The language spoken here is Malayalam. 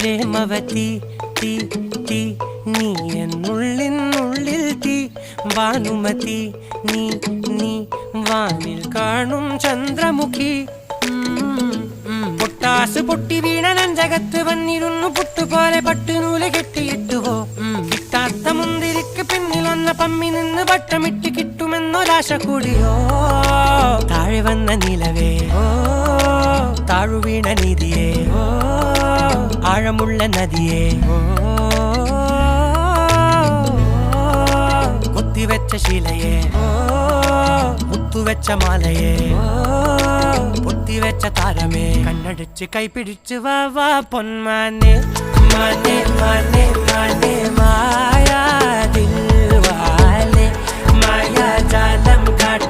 പ്രേമവതി തീ തീ നീ എന്നുള്ളിനുള്ളിൽ തീ ഭാനുമതി നീ നീ വാനിൽ കാണും ചന്ദ്രമുഖി പൊട്ടാസ് പൊട്ടി വീണ നെഞ്ചകത്ത് വന്നിരുന്നു പുട്ടുപോലെ പട്ടുനൂല് കെട്ടിയിട്ടുവോ കിട്ടാത്ത മുന്തിരിക്ക് പിന്നിലൊന്ന പമ്മി നിന്ന് വട്ടമിട്ട് കിട്ടുമെന്നൊരാശ കൂടിയോ താഴെ വന്ന നിലവേ താഴു വീണ നിധിയേ ആഴമുള്ള നദിയേ കൊത്തിവെച്ച ശിലയേ മുത്തുവെച്ച മാലയേ പൊത്തിവെച്ച താരമേ കണ്ണടിച്ച് കൈപിടിച്ച് വാ വാ പൊന്മാനെ മാനെ മാനെ മാനെ മായാ ദിൽവാലെ മായാ ജാലം കാട്ടി